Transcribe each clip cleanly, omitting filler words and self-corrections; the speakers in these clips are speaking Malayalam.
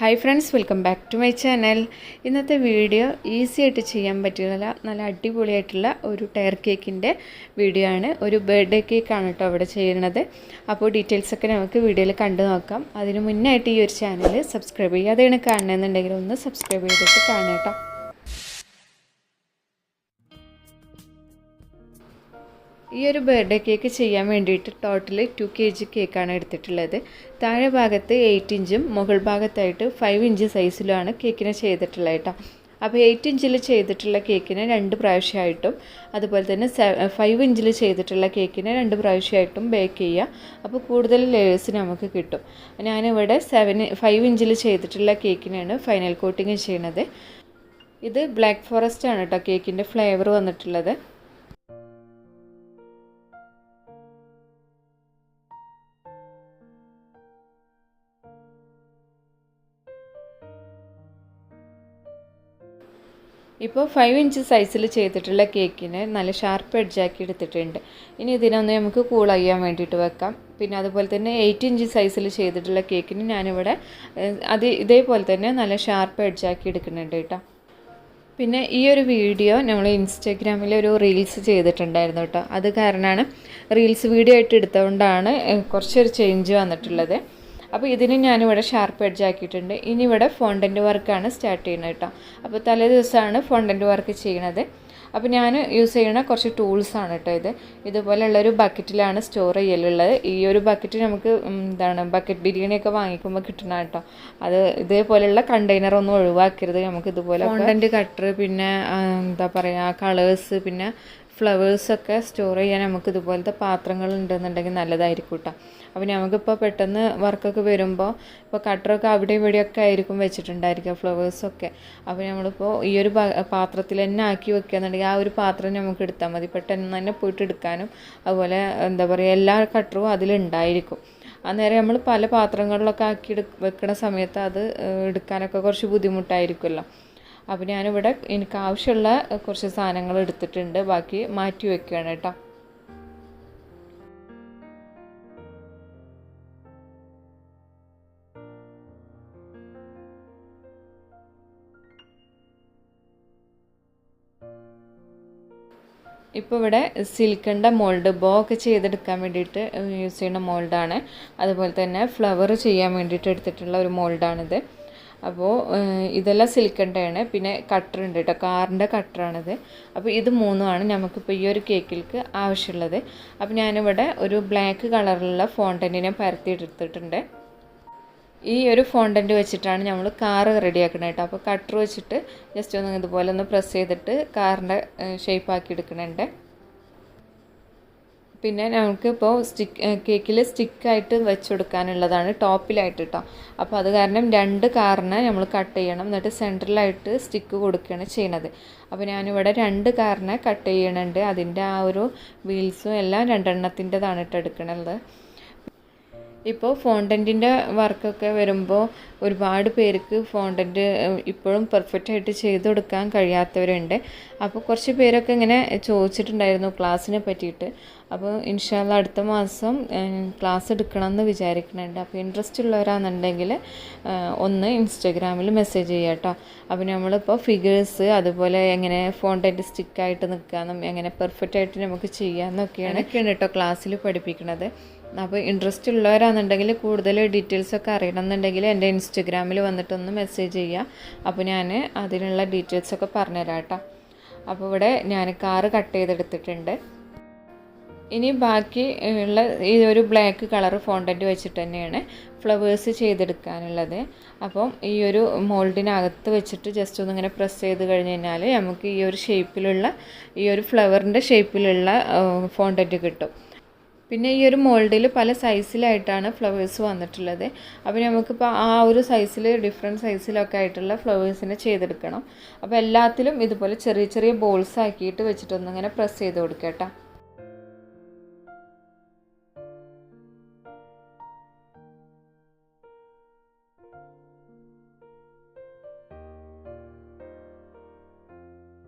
Hi friends, welcome back to my channel. ഇന്നത്തെ വീഡിയോ ഈസി ആയിട്ട് ചെയ്യാൻ പറ്റുന്ന നല്ല അടിപൊളിയായിട്ടുള്ള ഒരു ടയർ കേക്കിൻ്റെ വീഡിയോ ആണ്. ഒരു ബർത്ത്ഡേ കേക്കാണ് കേട്ടോ അവിടെ ചെയ്യുന്നത്. അപ്പോൾ ഡീറ്റെയിൽസ് ഒക്കെ നമുക്ക് വീഡിയോയിൽ കണ്ടു നോക്കാം. അതിന് മുന്നായിട്ട് ഈ ഒരു ചാനൽ സബ്സ്ക്രൈബ് ചെയ്യാതെയാണ് കാണണമെന്നുണ്ടെങ്കിൽ ഒന്ന് സബ്സ്ക്രൈബ് ചെയ്തിട്ട് കാണാം കേട്ടോ. ഈ ഒരു ബർത്ത്ഡേ കേക്ക് ചെയ്യാൻ വേണ്ടിയിട്ട് ടോട്ടൽ 2 kg കേക്കാണ് എടുത്തിട്ടുള്ളത്. താഴെ ഭാഗത്ത് 8 ഇഞ്ചും മുകൾ ഭാഗത്തായിട്ട് 5 ഇഞ്ച് സൈസിലുമാണ് കേക്കിനെ ചെയ്തിട്ടുള്ളത് കേട്ടോ. അപ്പോൾ 8 ഇഞ്ചിൽ ചെയ്തിട്ടുള്ള കേക്കിനെ 2 പ്രാവശ്യമായിട്ടും അതുപോലെ തന്നെ 5 ഇഞ്ചിൽ ചെയ്തിട്ടുള്ള കേക്കിനെ 2 പ്രാവശ്യമായിട്ടും ബേക്ക് ചെയ്യുക. അപ്പോൾ കൂടുതൽ ലെയേഴ്സ് നമുക്ക് കിട്ടും. ഞാനിവിടെ 5 ഇഞ്ചിൽ ചെയ്തിട്ടുള്ള കേക്കിനാണ് ഫൈനൽ കോട്ടിങ് ചെയ്യുന്നത്. ഇത് ബ്ലാക്ക് ഫോറസ്റ്റ് ആണ് കേട്ടോ കേക്കിൻ്റെ ഫ്ലേവർ വന്നിട്ടുള്ളത്. ഇപ്പോൾ 5 ഇഞ്ച് സൈസിൽ ചെയ്തിട്ടുള്ള കേക്കിന് നല്ല ഷാർപ്പ് എഡ്ജാക്കി എടുത്തിട്ടുണ്ട്. ഇനി ഇതിനൊന്ന് നമുക്ക് കൂൾ ചെയ്യാൻ വേണ്ടിയിട്ട് വെക്കാം. പിന്നെ അതുപോലെ തന്നെ 8 ഇഞ്ച് സൈസിൽ ചെയ്തിട്ടുള്ള കേക്കിന് ഞാനിവിടെ ഇതേപോലെ തന്നെ നല്ല ഷാർപ്പ് എഡ്ജാക്കി എടുക്കുന്നുണ്ട് കേട്ടോ. പിന്നെ ഈ ഒരു വീഡിയോ നമ്മൾ ഇൻസ്റ്റാഗ്രാമിൽ ഒരു റീൽസ് ചെയ്തിട്ടുണ്ടായിരുന്നു കേട്ടോ. അത് കാരണമാണ് റീൽസ് വീഡിയോ ആയിട്ട് എടുത്തുകൊണ്ടാണ് കുറച്ചൊരു ചേഞ്ച് വന്നിട്ടുള്ളത്. അപ്പോൾ ഇതിന് ഞാനിവിടെ ഷാർപ്പ് എഡ്ജ് ആക്കിയിട്ടുണ്ട്. ഇനി ഇവിടെ ഫോണ്ടൻറ്റ് വർക്കാണ് സ്റ്റാർട്ട് ചെയ്യുന്നത് കേട്ടോ. അപ്പോൾ തലേ ദിവസമാണ് ഫോണ്ടൻറ്റ് വർക്ക് ചെയ്യുന്നത്. അപ്പോൾ ഞാൻ യൂസ് ചെയ്യുന്ന കുറച്ച് ടൂൾസാണ് കേട്ടോ ഇതുപോലെയുള്ളൊരു ബക്കറ്റിലാണ് സ്റ്റോർ ചെയ്യലുള്ളത്. ഈ ഒരു ബക്കറ്റ് നമുക്ക് ബക്കറ്റ് ബിരിയാണിയൊക്കെ വാങ്ങിക്കുമ്പോൾ കിട്ടണം കേട്ടോ. അത് ഇതേപോലെയുള്ള കണ്ടെയ്നറൊന്നും ഒഴിവാക്കരുത്. നമുക്ക് ഇതുപോലെ ഫോണ്ടൻറ്റ് കട്ടർ, പിന്നെ കളേഴ്സ്, പിന്നെ ഫ്ലവേഴ്സൊക്കെ സ്റ്റോർ ചെയ്യാൻ നമുക്ക് ഇതുപോലത്തെ പാത്രങ്ങൾ ഉണ്ടെന്നുണ്ടെങ്കിൽ നല്ലതായിരിക്കും കേട്ടോ. അപ്പോൾ നമുക്കിപ്പോൾ പെട്ടെന്ന് വർക്കൊക്കെ വരുമ്പോൾ ഇപ്പോൾ കട്ടറൊക്കെ അവിടെ ഇവിടെയൊക്കെ ആയിരിക്കും വെച്ചിട്ടുണ്ടായിരിക്കുക ഫ്ലവേഴ്സൊക്കെ. അപ്പോൾ നമ്മളിപ്പോൾ ഈ ഒരു പാത്രത്തിൽ തന്നെ ആക്കി വെക്കുകയെന്നുണ്ടെങ്കിൽ ആ ഒരു പാത്രം നമുക്ക് എടുത്താൽ മതി. പെട്ടെന്ന് തന്നെ പോയിട്ട് എടുക്കാനും അതുപോലെ എല്ലാ കട്ടറും അതിലുണ്ടായിരിക്കും. അന്നേരം നമ്മൾ പല പാത്രങ്ങളിലൊക്കെ ആക്കി വെക്കുന്ന സമയത്ത് അത് എടുക്കാനൊക്കെ കുറച്ച് ബുദ്ധിമുട്ടായിരിക്കുമല്ലോ. അപ്പോൾ ഞാനിവിടെ എനിക്ക് ആവശ്യമുള്ള കുറച്ച് സാധനങ്ങൾ എടുത്തിട്ടുണ്ട്, ബാക്കി മാറ്റി വെക്കുകയാണ് കേട്ടോ. ഇപ്പോൾ ഇവിടെ സിൽക്കിൻ്റെ മോൾഡ് ബോ ഒക്കെ ചെയ്തെടുക്കാൻ വേണ്ടിയിട്ട് യൂസ് ചെയ്യുന്ന മോൾഡാണ്. അതുപോലെ തന്നെ ഫ്ലവർ ചെയ്യാൻ വേണ്ടിയിട്ട് എടുത്തിട്ടുള്ള ഒരു മോൾഡാണിത്. അപ്പോൾ ഇതെല്ലാം സിൽക്കിൻ്റെയാണ്. പിന്നെ കട്ടറുണ്ട് കേട്ടോ, കാറിൻ്റെ കട്ടറാണിത്. അപ്പോൾ ഇത് മൂന്നുമാണ് നമുക്കിപ്പോൾ ഈ ഒരു കേക്കിലേക്ക് ആവശ്യമുള്ളത്. അപ്പോൾ ഞാനിവിടെ ഒരു ബ്ലാക്ക് കളറിലുള്ള ഫോണ്ടൻറ്റിനെ പരത്തിയെടുത്തിട്ടുണ്ട്. ഈ ഒരു ഫോണ്ടൻറ്റ് വെച്ചിട്ടാണ് നമ്മൾ കാറ് റെഡിയാക്കുന്നത് കേട്ടോ. അപ്പോൾ കട്ടർ വെച്ചിട്ട് ജസ്റ്റ് ഒന്ന് ഇതുപോലെ ഒന്ന് പ്രസ് ചെയ്തിട്ട് കാറിൻ്റെ ഷേപ്പാക്കി എടുക്കുന്നുണ്ട്. പിന്നെ നമുക്കിപ്പോൾ കേക്കിൽ സ്റ്റിക്കായിട്ട് വെച്ച് കൊടുക്കാനുള്ളതാണ് ടോപ്പിലായിട്ട് കേട്ടോ. അപ്പോൾ അത് കാരണം 2 കാറിനെ നമ്മൾ കട്ട് ചെയ്യണം, എന്നിട്ട് സെൻറ്ററിലായിട്ട് സ്റ്റിക്ക് കൊടുക്കുകയാണ് ചെയ്യുന്നത്. അപ്പോൾ ഞാനിവിടെ 2 കാറിനെ കട്ട് ചെയ്യണുണ്ട്. അതിൻ്റെ ആ ഒരു വീൽസും എല്ലാം 2 എണ്ണത്തിൻ്റെതാണ് കേട്ടോ എടുക്കണത്. ഇപ്പോൾ ഫോണ്ടൻറ്റിൻ്റെ വർക്കൊക്കെ വരുമ്പോൾ ഒരുപാട് പേർക്ക് ഫോണ്ടൻറ്റ് ഇപ്പോഴും പെർഫെക്റ്റ് ആയിട്ട് ചെയ്ത് കൊടുക്കാൻ കഴിയാത്തവരുണ്ട്. അപ്പോൾ കുറച്ച് പേരൊക്കെ ഇങ്ങനെ ചോദിച്ചിട്ടുണ്ടായിരുന്നു ക്ലാസ്സിനെ പറ്റിയിട്ട്. അപ്പോൾ ഇൻഷാ അല്ലാഹ് അടുത്ത മാസം ക്ലാസ് എടുക്കണമെന്ന് വിചാരിക്കുന്നുണ്ട്. അപ്പോൾ ഇൻട്രസ്റ്റ് ഉള്ളവരാണെന്നുണ്ടെങ്കിൽ ഒന്ന് ഇൻസ്റ്റാഗ്രാമിൽ മെസ്സേജ് ചെയ്യാം കേട്ടോ. അപ്പോൾ നമ്മളിപ്പോൾ ഫിഗേഴ്സ്, അതുപോലെ എങ്ങനെ ഫോണ്ടൻറ്റ് സ്റ്റിക്കായിട്ട് നിൽക്കാമെന്നും എങ്ങനെ പെർഫെക്റ്റ് ആയിട്ട് നമുക്ക് ചെയ്യാമെന്നൊക്കെയാണ് കേട്ടോ ക്ലാസ്സിൽ പഠിപ്പിക്കുന്നത്. അപ്പോൾ ഇൻട്രസ്റ്റ് ഉള്ളവരാണെന്നുണ്ടെങ്കിൽ കൂടുതൽ ഡീറ്റെയിൽസൊക്കെ അറിയണമെന്നുണ്ടെങ്കിൽ എൻ്റെ ഇൻസ്റ്റഗ്രാമിൽ വന്നിട്ടൊന്ന് മെസ്സേജ് ചെയ്യുക. അപ്പോൾ ഞാൻ അതിനുള്ള ഡീറ്റെയിൽസൊക്കെ പറഞ്ഞുതരാം കേട്ടോ. അപ്പോൾ ഇവിടെ ഞാൻ കാറ് കട്ട് ചെയ്തെടുത്തിട്ടുണ്ട്. ഇനി ബാക്കി ഉള്ള ഈ ഒരു ബ്ലാക്ക് കളർ ഫോണ്ടൻറ്റ് വെച്ചിട്ട് തന്നെയാണ് ഫ്ലവേഴ്സ് ചെയ്തെടുക്കാനുള്ളത്. അപ്പം ഈ ഒരു മോൾഡിനകത്ത് വെച്ചിട്ട് ജസ്റ്റ് ഒന്നിങ്ങനെ പ്രസ് ചെയ്ത് കഴിഞ്ഞ് കഴിഞ്ഞാൽ നമുക്ക് ഈ ഒരു ഷേപ്പിലുള്ള ഈ ഒരു ഫ്ലവറിൻ്റെ ഷേപ്പിലുള്ള ഫോണ്ടൻറ്റ് കിട്ടും. പിന്നെ ഈ ഒരു മോൾഡിൽ പല സൈസിലായിട്ടാണ് ഫ്ലവേഴ്സ് വന്നിട്ടുള്ളത്. അപ്പോൾ നമുക്കിപ്പോൾ ആ ഒരു സൈസിൽ ഡിഫറെൻറ്റ് സൈസിലൊക്കെ ആയിട്ടുള്ള ഫ്ലവേഴ്സിനെ ചെയ്തെടുക്കണം. അപ്പോൾ എല്ലാത്തിലും ഇതുപോലെ ചെറിയ ചെറിയ ബോൾസ് ആക്കിയിട്ട് വെച്ചിട്ടൊന്നിങ്ങനെ പ്രസ് ചെയ്ത് കൊടുക്കുക കേട്ടോ.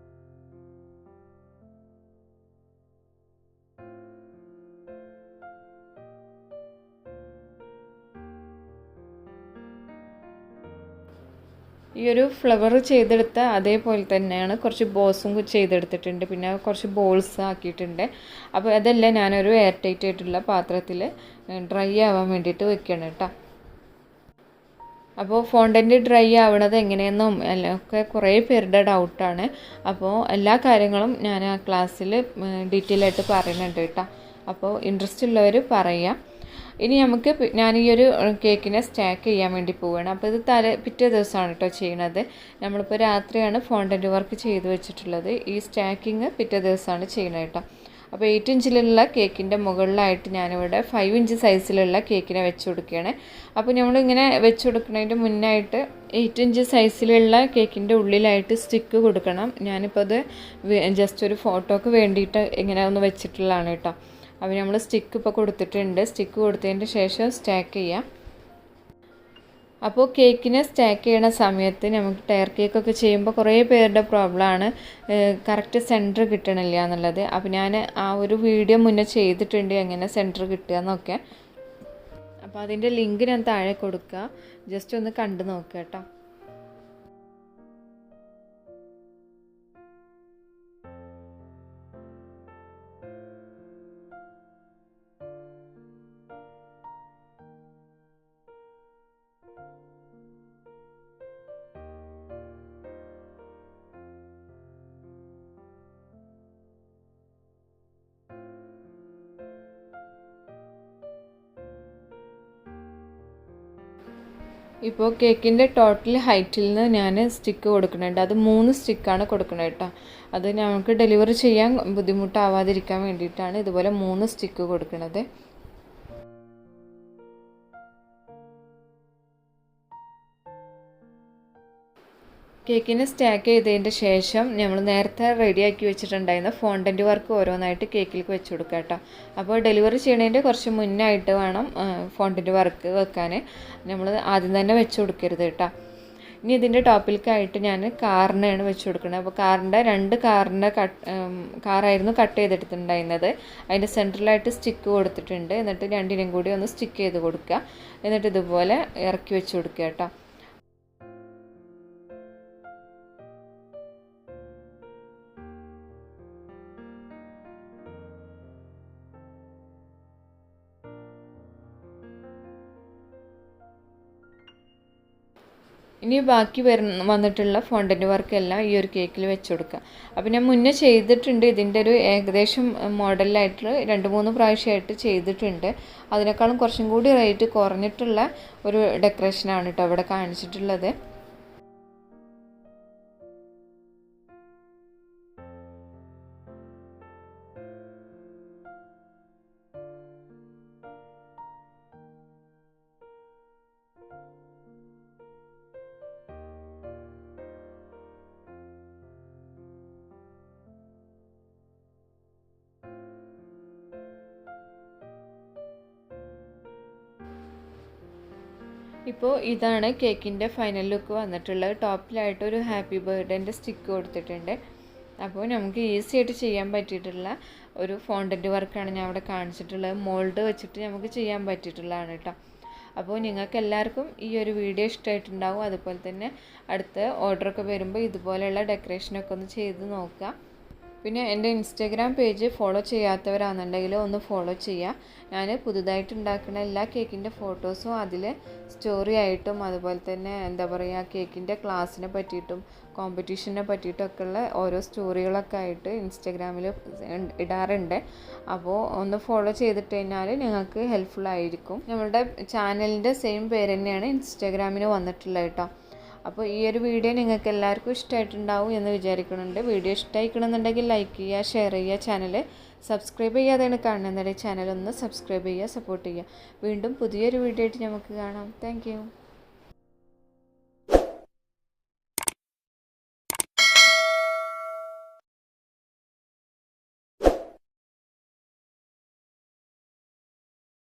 ഈ ഒരു ഫ്ലവർ ചെയ്തെടുത്ത അതേപോലെ തന്നെയാണ് കുറച്ച് ബോസും ചെയ്തെടുത്തിട്ടുണ്ട്, പിന്നെ കുറച്ച് ബോൾസ് ആക്കിയിട്ടുണ്ട്. അപ്പോൾ അതെല്ലാം ഞാനൊരു എയർ ടൈറ്റ് ആയിട്ടുള്ള പാത്രത്തിൽ ഡ്രൈ ആവാൻ വേണ്ടിയിട്ട് വെക്കണം കേട്ടോ. അപ്പോൾ ഫോണ്ടൻറ്റ് ഡ്രൈ ആവണത് എങ്ങനെയെന്നും ഒക്കെ കുറേ പേരുടെ ഡൗട്ടാണ്. അപ്പോൾ എല്ലാ കാര്യങ്ങളും ഞാൻ ആ ക്ലാസ്സിൽ ഡീറ്റെയിൽ ആയിട്ട് പറയുന്നുണ്ട് കേട്ടോ. അപ്പോൾ ഇൻട്രസ്റ്റ് ഉള്ളവർ പറയാം. ഇനി നമുക്ക് ഞാൻ ഈ ഒരു കേക്കിനെ സ്റ്റാക്ക് ചെയ്യാൻ വേണ്ടി പോവുകയാണ്. അപ്പോൾ ഇത് പിറ്റേ ദിവസമാണ് കേട്ടോ ചെയ്യണത്. നമ്മളിപ്പോൾ രാത്രിയാണ് ഫോണ്ടൻറ്റ് വർക്ക് ചെയ്ത് വെച്ചിട്ടുള്ളത്. ഈ സ്റ്റാക്കിങ് പിറ്റേ ദിവസമാണ് ചെയ്യണത് കേട്ടോ. അപ്പോൾ 8 ഇഞ്ചിലുള്ള കേക്കിൻ്റെ മുകളിലായിട്ട് ഞാനിവിടെ 5 ഇഞ്ച് സൈസിലുള്ള കേക്കിനെ വെച്ച് കൊടുക്കുകയാണ്. അപ്പോൾ നമ്മളിങ്ങനെ വെച്ച് കൊടുക്കുന്നതിൻ്റെ മുന്നായിട്ട് 8 ഇഞ്ച് സൈസിലുള്ള കേക്കിൻ്റെ ഉള്ളിലായിട്ട് സ്റ്റിക്ക് കൊടുക്കണം. ഞാനിപ്പോൾ അത് ജസ്റ്റ് ഒരു ഫോട്ടോക്ക് വേണ്ടിയിട്ട് ഇങ്ങനെ ഒന്ന് വെച്ചിട്ടുള്ളതാണ് കേട്ടോ. അപ്പോൾ നമ്മൾ സ്റ്റിക്ക് ഇപ്പോൾ കൊടുത്തിട്ടുണ്ട്. സ്റ്റിക്ക് കൊടുത്തതിൻ്റെ ശേഷം സ്റ്റാക്ക് ചെയ്യാം. അപ്പോൾ കേക്കിനെ സ്റ്റാക്ക് ചെയ്യണ സമയത്ത് നമുക്ക് ടയർ കേക്കൊക്കെ ചെയ്യുമ്പോൾ കുറേ പേരുടെ പ്രോബ്ലമാണ് കറക്റ്റ് സെൻറ്റർ കിട്ടണില്ല എന്നുള്ളത്. അപ്പോൾ ഞാൻ ആ ഒരു വീഡിയോ മുന്നേ ചെയ്തിട്ടുണ്ട് എങ്ങനെ സെൻറ്റർ കിട്ടുക എന്നൊക്കെ. അപ്പോൾ അതിൻ്റെ ലിങ്ക് ഞാൻ താഴെ കൊടുക്കുക, ജസ്റ്റ് ഒന്ന് കണ്ടു നോക്കുക കേട്ടോ. ഇപ്പോൾ കേക്കിൻ്റെ ടോട്ടൽ ഹൈറ്റിൽ നിന്ന് ഞാൻ സ്റ്റിക്ക് കൊടുക്കുന്നുണ്ട്. അത് 3 സ്റ്റിക്കാണ് കൊടുക്കുന്നത് കേട്ടോ. അത് നമുക്ക് ഡെലിവറി ചെയ്യാൻ ബുദ്ധിമുട്ടാവാതിരിക്കാൻ വേണ്ടിയിട്ടാണ് ഇതുപോലെ 3 സ്റ്റിക്ക് കൊടുക്കുന്നത്. കേക്കിനെ സ്റ്റാക്ക് ചെയ്തതിൻ്റെ ശേഷം നമ്മൾ നേരത്തെ റെഡിയാക്കി വെച്ചിട്ടുണ്ടായിരുന്ന ഫോണ്ടൻറ്റ് വർക്ക് ഓരോന്നായിട്ട് കേക്കിലേക്ക് വെച്ച് കൊടുക്കുക കേട്ടോ. അപ്പോൾ ഡെലിവറി ചെയ്യണതിൻ്റെ കുറച്ച് മുന്നായിട്ട് വേണം ഫോണ്ടൻറ്റ് വർക്ക് വെക്കാൻ. നമ്മൾ ആദ്യം തന്നെ വെച്ച് കൊടുക്കരുത് കേട്ടോ. ഇനി ഇതിൻ്റെ ടോപ്പിലേക്കായിട്ട് ഞാൻ കാറിനാണ് വെച്ച് കൊടുക്കുന്നത്. അപ്പോൾ കാറിൻ്റെ 2 കാറായിരുന്നു കട്ട് ചെയ്തെടുത്തിട്ടുണ്ടായിരുന്നത്. അതിൻ്റെ സെൻട്രലായിട്ട് സ്റ്റിക്ക് കൊടുത്തിട്ടുണ്ട്. എന്നിട്ട് രണ്ടിനും കൂടി ഒന്ന് സ്റ്റിക്ക് ചെയ്ത് കൊടുക്കുക. എന്നിട്ട് ഇതുപോലെ ഇറക്കി വെച്ച് കൊടുക്കുക കേട്ടോ. ഇനി ബാക്കി വന്നിട്ടുള്ള ഫോണ്ടൻറ്റ് വർക്കെല്ലാം ഈ ഒരു കേക്കിൽ വെച്ച് കൊടുക്കുക. അപ്പോൾ ഞാൻ മുന്നേ ചെയ്തിട്ടുണ്ട്. ഇതിൻ്റെ ഒരു ഏകദേശം മോഡലായിട്ട് 2-3 പ്രാവശ്യമായിട്ട് ചെയ്തിട്ടുണ്ട്. അതിനേക്കാളും കുറച്ചും കൂടി റേറ്റ് കുറഞ്ഞിട്ടുള്ള ഒരു ഡെക്കറേഷനാണ് കേട്ടോ ഇവിടെ കാണിച്ചിട്ടുള്ളത്. ഇപ്പോൾ ഇതാണ് കേക്കിൻ്റെ ഫൈനൽ ലുക്ക് വന്നിട്ടുള്ളത്. ടോപ്പിലായിട്ട് ഒരു ഹാപ്പി ബർത്ത്ഡേൻ്റെ സ്റ്റിക്ക് കൊടുത്തിട്ടുണ്ട്. അപ്പോൾ നമുക്ക് ഈസി ആയിട്ട് ചെയ്യാൻ പറ്റിയിട്ടുള്ള ഒരു ഫോണ്ടൻറ്റ് വർക്കാണ് ഞാൻ അവിടെ കാണിച്ചിട്ടുള്ളത്. മോൾഡ് വെച്ചിട്ട് നമുക്ക് ചെയ്യാൻ പറ്റിയിട്ടുള്ളതാണ് കേട്ടോ. അപ്പോൾ നിങ്ങൾക്ക് എല്ലാവർക്കും ഈ ഒരു വീഡിയോ ഇഷ്ടമായിട്ടുണ്ടാവും. അതുപോലെ തന്നെ അടുത്ത ഓർഡറൊക്കെ വരുമ്പോൾ ഇതുപോലെയുള്ള ഡെക്കറേഷനൊക്കെ ഒന്ന് ചെയ്ത് നോക്കുക. പിന്നെ എൻ്റെ ഇൻസ്റ്റാഗ്രാം പേജ് ഫോളോ ചെയ്യാത്തവരാണെന്നുണ്ടെങ്കിൽ ഒന്ന് ഫോളോ ചെയ്യുക. ഞാൻ പുതുതായിട്ട് ഉണ്ടാക്കുന്ന എല്ലാ കേക്കിൻ്റെ ഫോട്ടോസും അതിൽ സ്റ്റോറി ആയിട്ടും അതുപോലെ തന്നെ എന്താ പറയുക കേക്കിൻ്റെ ക്ലാസ്സിനെ പറ്റിയിട്ടും കോമ്പറ്റീഷനെ പറ്റിയിട്ടൊക്കെ ഉള്ള ഓരോ സ്റ്റോറികളൊക്കെ ആയിട്ട് ഇൻസ്റ്റാഗ്രാമിൽ ഇടാറുണ്ട്. അപ്പോൾ ഒന്ന് ഫോളോ ചെയ്തിട്ട് കഴിഞ്ഞാൽ നിങ്ങൾക്ക് ഹെൽപ്ഫുൾ ആയിരിക്കും. നമ്മളുടെ ചാനലിൻ്റെ സെയിം പേര് തന്നെയാണ് ഇൻസ്റ്റാഗ്രാമിന് വന്നിട്ടുള്ളത് കേട്ടോ. അപ്പോൾ ഈ ഒരു വീഡിയോ നിങ്ങൾക്ക് എല്ലാവർക്കും ഇഷ്ടമായിട്ടുണ്ടാവും എന്ന് വിചാരിക്കുന്നുണ്ട്. വീഡിയോ ഇഷ്ടമായിക്കണമെന്നുണ്ടെങ്കിൽ ലൈക്ക് ചെയ്യുക, ഷെയർ ചെയ്യുക, ചാനൽ സബ്സ്ക്രൈബ് ചെയ്യാതെയാണ് കാണുന്നത് ചാനൽ ഒന്ന് സബ്സ്ക്രൈബ് ചെയ്യുക, സപ്പോർട്ട് ചെയ്യുക. വീണ്ടും പുതിയൊരു വീഡിയോ ആയിട്ട് നമുക്ക് കാണാം. താങ്ക്